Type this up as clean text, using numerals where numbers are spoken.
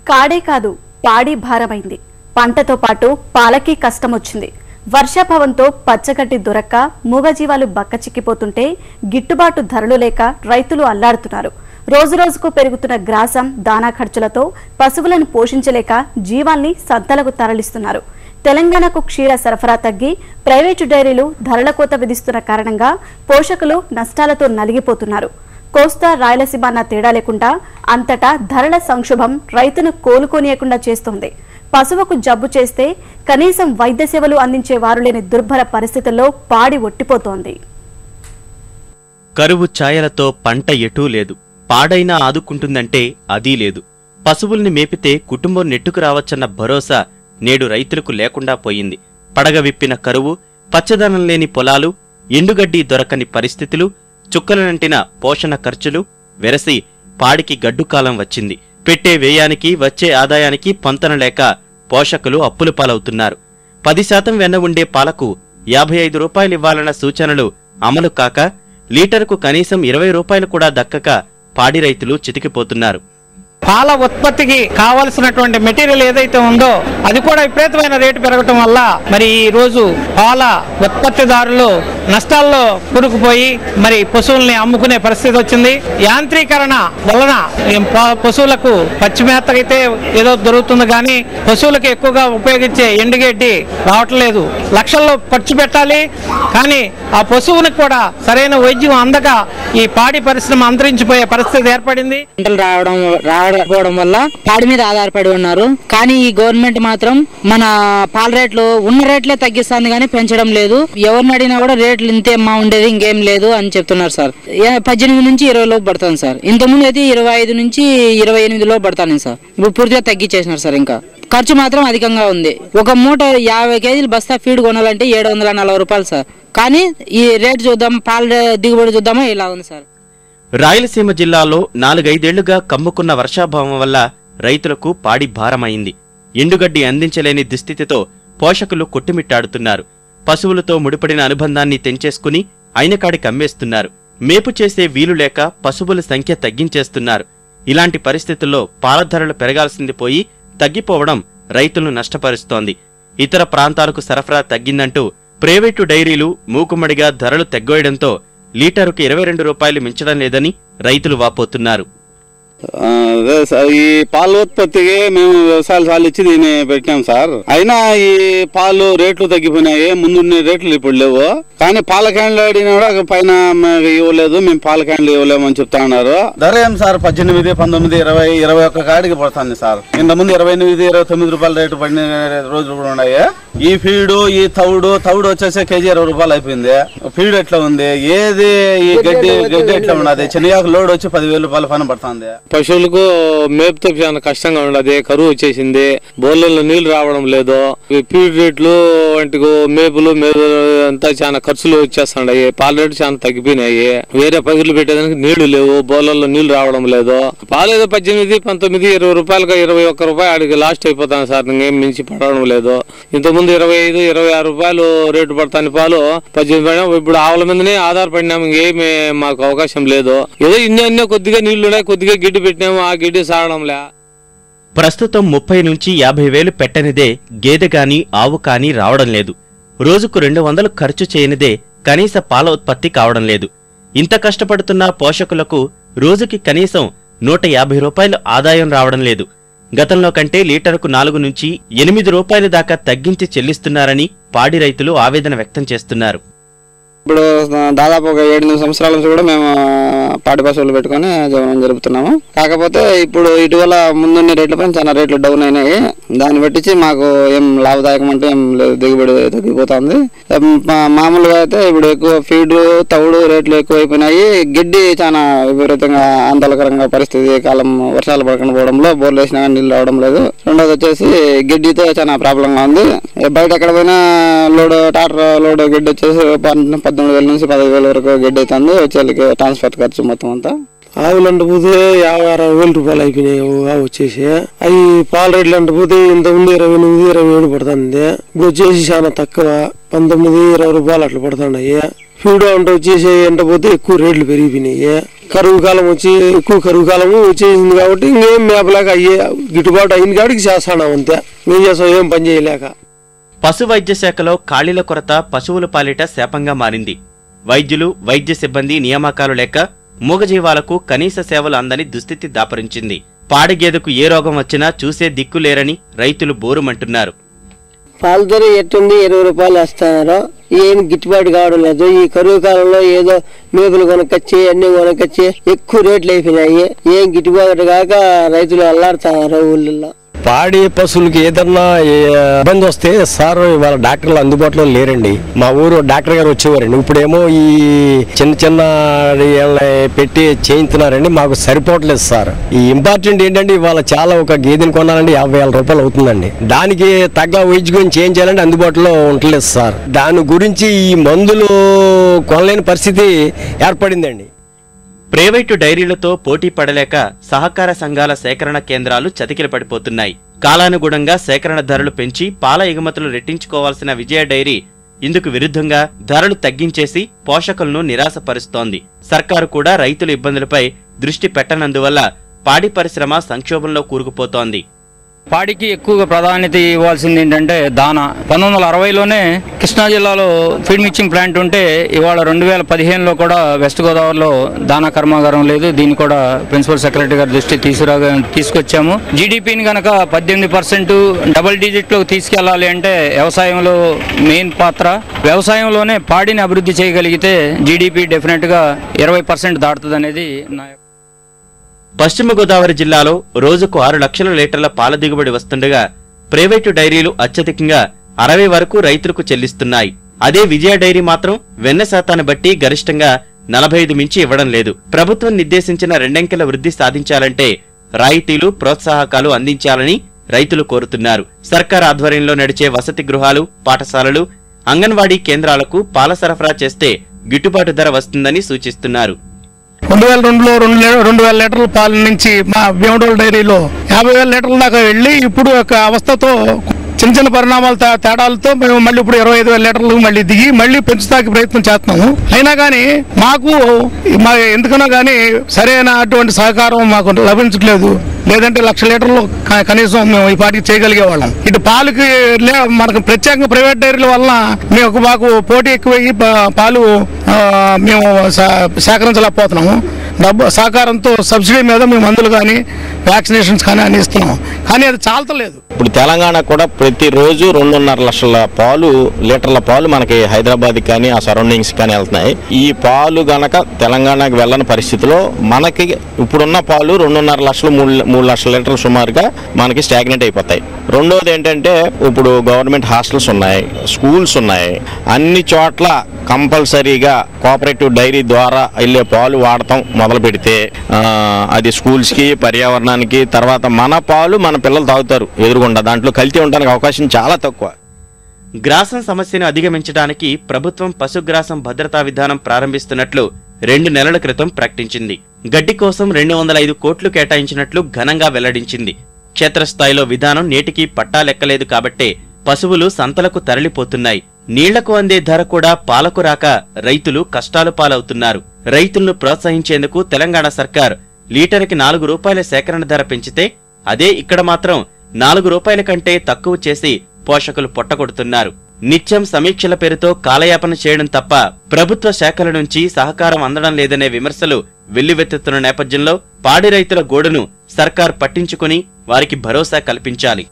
కాడే కాదు పాడి భారమైంది. పంటతో పాటు పాలకి కష్టమొచ్చింది. వర్షాభావంతో పచ్చగడ్డి దొరక్క మూగజీవాలు బక్కచిక్కిపోతుంటే గిట్టుబాటు ధరలు లేక రైతులు అల్లాడుతున్నారు. రోజురోజుకు పెరుగుతున్న గ్రాసం, దానా ఖర్చులతో పశువులను పోషించలేక జీవాల్ని సంతలకు తరలిస్తున్నారు. తెలంగాణకు క్షీర సరఫరా తగ్గి ప్రైవేటు డైరీలు ధరల కోత విధిస్తున్న కారణంగా పోషకులు నష్టాలతో నలిగిపోతున్నారు. కోస్తా, రాయలసీమ అన్న తేడా లేకుండా అంతటా ధరల సంక్షోభం రైతును కోలుకోనియకుండా చేస్తోంది. పశువుకు జబ్బు చేస్తే కనీసం వైద్య సేవలు అందించే వారు లేని దుర్భర పరిస్థితుల్లో పాడి ఒట్టిపోతోంది. కరువు ఛాయలతో పంట ఎటూ లేదు. పాడైనా ఆదుకుంటుందంటే అదీ లేదు. పశువుల్ని మేపితే కుటుంబం నెట్టుకు రావచ్చన్న భరోసా నేడు రైతులకు లేకుండా పోయింది. పడగ విప్పిన కరువు, పచ్చదనం లేని పొలాలు, ఎండుగడ్డి దొరకని పరిస్థితులు, చుక్కలనంటిన పోషణ ఖర్చులు వెరసి పాడికి గడ్డుకాలం వచ్చింది. పెట్టే వ్యయానికి వచ్చే ఆదాయానికి పొంతన లేక పోషకులు అప్పుల పాలవుతున్నారు. 10% వెన్న ఉండే పాలకు 55 రూపాయలివ్వాలన్న సూచనలు అమలు కాక లీటరుకు కనీసం 20 రూపాయలు కూడా దక్కక పాడి రైతులు చితికిపోతున్నారు. పాల ఉత్పత్తికి కావలసినటువంటి మెటీరియల్ ఏదైతే ఉందో అది కూడా విపరీతమైన రేటు పెరగటం వల్ల మరి ఈ రోజు పాల ఉత్పత్తిదారులు నష్టాల్లో కూరుకుపోయి మరి పశువుల్ని అమ్ముకునే పరిస్థితి వచ్చింది. యాంత్రీకరణ వలన పశువులకు పచ్చి మేత అయితే ఏదో దొరుకుతుంది, కానీ పశువులకు ఎక్కువగా ఉపయోగించే ఎండుగడ్డి రావట్లేదు. లక్షల్లో ఖర్చు పెట్టాలి, కానీ ఆ పశువునికి కూడా సరైన వైద్యం అందక ఈ పాడి పరిశ్రమ అంతరించిపోయే పరిస్థితి ఏర్పడింది. రావడం వల్ల పాడి మీద ఆధారపడి ఉన్నారు. కానీ ఈ గవర్నమెంట్ మాత్రం మన పాల రేట్లు ఉన్న రేట్లే తగ్గిస్తుంది కానీ పెంచడం లేదు. ఎవరిని అడిగినా కూడా రేట్లు ఇంతే మా ఉండేది, ఇంకేం లేదు అని చెప్తున్నారు సార్. 18 నుంచి 20 లోపు పడుతుంది సార్. ఇంతకుముందు అయితే 25 నుంచి 28 లోపు పడతాను సార్. ఇప్పుడు పూర్తిగా తగ్గించేసినారు సార్. ఇంకా ఖర్చు మాత్రం అధికంగా ఉంది. ఒక మూట 50 కేజీలు బస్తా ఫీడ్ కొనాలంటే 740 రూపాయలు సార్. కానీ ఈ రేటు చూద్దాం, పాల దిగుబడి చూద్దామా ఇలా ఉంది సార్. రాయలసీమ జిల్లాలో 4-5 ఏళ్లుగా కమ్ముకున్న వర్షాభావం వల్ల రైతులకు పాడి భారమైంది. ఎండుగడ్డి అందించలేని దుస్థితితో పోషకులు కొట్టుమిట్టాడుతున్నారు. పశువులతో ముడిపడిన అనుబంధాన్ని తెంచేసుకుని అయినకాడికి అమ్మేస్తున్నారు. మేపు చేసే వీలు లేక పశువుల సంఖ్య తగ్గించేస్తున్నారు. ఇలాంటి పరిస్థితుల్లో పాల ధరలు పెరగాల్సింది పోయి తగ్గిపోవడం రైతులను నష్టపరుస్తోంది. ఇతర ప్రాంతాలకు సరఫరా తగ్గిందంటూ ప్రైవేటు డైరీలు మూకుమ్మడిగా ధరలు తెగ్గోయడంతో లీటరుకు 22 రూపాయలు మించడం లేదని రైతులు వాపోతున్నారు. ఈ పాల ఉత్పత్తికి మేము వ్యవసాయాలు ఇచ్చి దీన్ని పెట్టినాం సార్. అయినా ఈ పాలు రేట్లు తగ్గిపోయినాయి. ముందున్న రేట్లు ఇప్పుడు లేవు. కానీ పాల క్యాన్లు అడిగినా కూడా పైన ఇవ్వలేదు, మేము పాల క్యాన్లు ఇవ్వలేమని చెప్తా ఉన్నారు. ధర ఏం సార్ 18, 19, 20, 21 కాడికి పడుతుంది సార్. ఇంత ముందు 28, 29 రూపాయల రేటు పడిన రోజులు కూడా ఉన్నాయి. ఈ ఫీడు, ఈ తౌడు వచ్చేసి కేజీ 20 రూపాయలు అయిపోయింది. ఫీడ్ ఎట్లా ఉంది, ఏది ఈ గడ్డి ఎట్లా ఉన్నది, చెనియాకు లోడ్ వచ్చి 10,000 రూపాయల పైన పడుతుంది. పశువులకు మేపుతో చాలా కష్టంగా ఉండదు. కరువు వచ్చేసింది, బోర్లలో నీళ్లు రావడం లేదు. ఫీడ్ రేట్లు వంటి మేపులు అంతా చాలా ఖర్చులు వచ్చేస్తున్నాయి. పాల రేట్లు చాలా తగ్గిపోయినాయి. వేరే పగిర్లు పెట్టేదానికి నీళ్లు లేవు, బోర్లలో నీళ్లు రావడం లేదు. పాలు ఏదో 18, 19, 20 రూపాయలుగా 21 రూపాయలు ఆడికి లాస్ట్ అయిపోతాను సార్. ఇంకేం మించి పడడం లేదు. ఇంతకుముందు 25, 26 రూపాయలు రేటు పడతాను పాలు. 18 పడినా ఇప్పుడు ఆవుల మీదనే ఆధారపడినాము. ఇంకేమి మాకు అవకాశం లేదు. ఏదో ఇన్నో కొద్దిగా నీళ్లు ఉన్నాయి, కొద్దిగా గిడ్డి పెట్టినాము, ఆ గిడ్డి సాగడంలే. ప్రస్తుతం 30 నుంచి 50 వేలు పెట్టనిదే గేదె గాని ఆవు కానీ రావడం లేదు. రోజుకు 200 ఖర్చు చేయనిదే కనీస పాల ఉత్పత్తి కావడం లేదు. ఇంత కష్టపడుతున్న పోషకులకు రోజుకి కనీసం 150 రూపాయలు ఆదాయం రావడం లేదు. గతంలో కంటే లీటరుకు 4 నుంచి 8 రూపాయల దాకా తగ్గించి చెల్లిస్తున్నారని పాడి రైతులు ఆవేదన వ్యక్తం చేస్తున్నారు. ఇప్పుడు దాదాపు ఒక 7-8 సంవత్సరాల నుంచి కూడా మేము పాడి పశువులు పెట్టుకుని జీవనం జరుపుతున్నాము. కాకపోతే ఇప్పుడు ఇటీవల ముందున్న రేట్లపై చాలా రేట్లు డౌన్ అయినాయి. దాన్ని బట్టించి మాకు ఏం లాభదాయకం అంటే ఏం లేదు, దిగుబడి తగ్గిపోతుంది. మామూలుగా అయితే ఇప్పుడు ఎక్కువ ఫీడ్, తౌడు రేట్లు ఎక్కువ అయిపోయినాయి. గడ్డి చాలా విపరీతంగా ఆందోళనకరంగా పరిస్థితి. కాలం వర్షాలు పడకుండా పోవడంలో బోర్లు వేసినా కానీ నీళ్ళు రావడం లేదు. రెండోది వచ్చేసి గడ్డితో చాలా ప్రాబ్లంగా ఉంది. బయట ఎక్కడ పోయినా టాటర్ లోడ్ గడ్డి వచ్చేసి 14,000 నుంచి 15,000 వరకు గడ్డి అవుతుంది. వచ్చేళ్ళకి ట్రాన్స్పోర్ట్ ఖర్చు మొత్తం అంతా. ఆవులు అంటే పోతే 50-60 రూపాయలు అయిపోయినాయి. వచ్చేసి అవి పాల రేట్లు అంటే పోతే ఇంతకుముందు 28, 27 పడుతుంది. ఇప్పుడు వచ్చేసి చాలా తక్కువ 19, 20 రూపాయలు అట్లా పడుతున్నాయి. ఫీడ్ అంటే వచ్చేసి ఎంట పోతే ఎక్కువ రేట్లు పెరిగిపోయినాయి. కరువు కాలం వచ్చి ఎక్కువ కరువు కాలం వచ్చేసింది కాబట్టి ఇంకేం మేపలేక అయ్యే గిట్టుబాటు అయింది కాబట్టి చేస్తాను అంతే. ఏం చేస్తాం, ఏం పని చేయలేక. పశు వైద్య శాఖలో ఖాళీల కొరత పశువుల పాలిట శాపంగా మారింది. వైద్యులు, వైద్య సిబ్బంది నియామకాలు లేక మూగజీవాలకు కనీస సేవలు అందని దుస్థితి దాపరించింది. పాడిగేదెకు ఏ రోగం వచ్చినా చూసే దిక్కులేరని రైతులు బోరుమంటున్నారు. పాల ధర ఎట్టుంది, 20 రూపాయలు వేస్తున్నారు. ఏం గిట్టుబాటు కావడం లేదు. ఈ కరువు కాలంలో ఏదో మేపులు కొనకొచ్చి అన్ని కొనకొచ్చి ఎక్కువ రేట్లు అయిపోయినాయి. ఏం గిట్టుబాటు కాక రైతులు అల్లాడుతున్నారు ఊళ్ళల్లో. పాడి పశువులకి ఏదన్నా ఇబ్బంది వస్తే సార్ వాళ్ళ డాక్టర్లు అందుబాటులో లేరండి. మా ఊరు డాక్టర్ గారు వచ్చేవారండి. ఇప్పుడేమో ఈ చిన్న పెట్టి చేయించున్నారండి. మాకు సరిపోవట్లేదు సార్. ఈ ఇంపార్టెంట్ ఏంటంటే ఇవాళ చాలా ఒక గేదెని కొనాలండి 50,000 రూపాయలు అవుతుందండి. దానికి తగ్గ వైద్యం చేయించాలంటే అందుబాటులో ఉండలేదు సార్. దాని గురించి ఈ మందులు కొనలేని పరిస్థితి ఏర్పడిందండి. ప్రైవేటు డైరీలతో పోటీ పడలేక సహకార సంఘాల సేకరణ కేంద్రాలు చతికిల పడిపోతున్నాయి. కాలానుగుణంగా సేకరణ ధరలు పెంచి పాల ఎగుమతులు రెట్టించుకోవాల్సిన విజయ డైరీ ఇందుకు విరుద్ధంగా ధరలు తగ్గించేసి పోషకులను నిరాశపరుస్తోంది. సర్కారు కూడా రైతుల ఇబ్బందులపై దృష్టి పెట్టనందువల్ల పాడి పరిశ్రమ సంక్షోభంలో కూరుకుపోతోంది. పాడికి ఎక్కువగా ప్రాధాన్యత ఇవ్వాల్సింది ఏంటంటే దానా. 1960లోనే కృష్ణా జిల్లాలో ఫీడ్ మిక్సింగ్ ప్లాంట్ ఉంటే ఇవాళ 2015లో కూడా వెస్ట్ గోదావరిలో దానా కర్మాగారం లేదు. దీన్ని కూడా ప్రిన్సిపల్ సెక్రటరీ గారి దృష్టి తీసుకొచ్చాము. జీడిపిని కనుక 18% డబుల్ డిజిట్లోకి తీసుకెళ్లాలి అంటే వ్యవసాయంలో మెయిన్ పాత్ర. వ్యవసాయంలోనే పాడిని అభివృద్ధి చేయగలిగితే జీడిపి డెఫినెట్గా 20% దాటుతుంది అనేది నా. పశ్చిమ గోదావరి జిల్లాలో రోజుకు 6 లక్షల లీటర్ల పాల దిగుబడి వస్తుండగా ప్రైవేటు డైరీలు అత్యధికంగా 60 వరకు రైతులకు చెల్లిస్తున్నాయి. అదే విజయ డైరీ మాత్రం వెన్న శాతాన్ని బట్టి గరిష్టంగా 45 మించి ఇవ్వడం లేదు. ప్రభుత్వం నిర్దేశించిన 2 అంకెల వృద్ధి సాధించాలంటే రాయితీలు, ప్రోత్సాహకాలు అందించాలని రైతులు కోరుతున్నారు. సర్కార్ ఆధ్వర్యంలో నడిచే వసతి గృహాలు, పాఠశాలలు, అంగన్వాడీ కేంద్రాలకు పాల సరఫరా చేస్తే గిట్టుబాటు ధర వస్తుందని సూచిస్తున్నారు. 2002లో 2,000 లీటర్ల పాల నుంచి మా భీమడోల్ డైరీలో 50,000 లీటర్ల దాకా వెళ్ళి ఇప్పుడు ఒక అవస్థతో చిన్న పరిణామాల తేడాలతో మేము మళ్ళీ ఇప్పుడు 25,000 లీటర్లు మళ్ళీ దిగి మళ్ళీ పెంచుతాకి ప్రయత్నం చేస్తున్నాము. అయినా కానీ మాకు ఎందుకన్నా కానీ సరైన అటువంటి సహకారం మాకు లభించట్లేదు. లేదంటే 1,00,000 లీటర్లు కనీసం మేము ఈ పాటికి చేయగలిగేవాళ్ళం. ఇటు పాలకి మనకు ప్రత్యేకంగా ప్రైవేట్ డైరీల వల్ల మాకు పోటీ ఎక్కువయ్యి పాలు మేము సేకరించలేకపోతున్నాము. డబ్బు సహకారంతో సబ్సిడీ మీద మేము మందులు కానీ వ్యాక్సినేషన్స్ కానీ అని ఇస్తున్నాము. కానీ అది చాలతలేదు. ఇప్పుడు తెలంగాణ కూడా ప్రతిరోజు 2.5 లక్షల లీటర్ల పాలు మనకి హైదరాబాద్ కానీ ఆ సరౌండింగ్స్ కానీ వెళ్తున్నాయి. ఈ పాలు గనక తెలంగాణకి వెళ్ళని పరిస్థితిలో మనకి ఇప్పుడున్న పాలు 2.5 లక్షలు 3 లక్షల లీటర్లు సుమారుగా మనకి స్టాగ్నెట్ అయిపోతాయి. రెండోది ఏంటంటే ఇప్పుడు గవర్నమెంట్ హాస్టల్స్ ఉన్నాయి, స్కూల్స్ ఉన్నాయి. అన్ని చోట్ల కంపల్సరీగా కోఆపరేటివ్ డైరీ ద్వారా వెళ్ళే పాలు వాడటం మొదలు పెడితే అది స్కూల్స్కి, పర్యావరణానికి, తర్వాత మన పాలు మన పిల్లలు తాగుతారు ఎదురుగుండా. దాంట్లో కల్తీ ఉండడానికి అవకాశం చాలా తక్కువ. గ్రాసం సమస్యను అధిగమించడానికి ప్రభుత్వం పశుగ్రాసం భద్రతా విధానం ప్రారంభిస్తున్నట్లు 2 నెలల క్రితం ప్రకటించింది. గడ్డి కోసం 205 కోట్లు కేటాయించినట్లు ఘనంగా వెల్లడించింది. క్షేత్రస్థాయిలో విధానం నేటికి పట్టాలెక్కలేదు కాబట్టే పశువులు సంతలకు తరలిపోతున్నాయి. నీళ్లకు అందే ధర కూడా పాలకు రాక రైతులు కష్టాలు పాలవుతున్నారు. రైతులను ప్రోత్సహించేందుకు తెలంగాణ సర్కార్ లీటర్కి 4 రూపాయల సేకరణ ధర పెంచితే అదే ఇక్కడ మాత్రం 4 రూపాయల కంటే తక్కువ చేసి పోషకులు పొట్టగొడుతున్నారు. నిత్యం సమీక్షల పేరుతో కాలయాపన చేయడం తప్ప ప్రభుత్వ శాఖల నుంచి సహకారం అందడం లేదనే విమర్శలు వెల్లువెత్తుతున్న నేపథ్యంలో పాడి రైతుల గోడును సర్కార్ పట్టించుకుని వారికి భరోసా కల్పించాలి.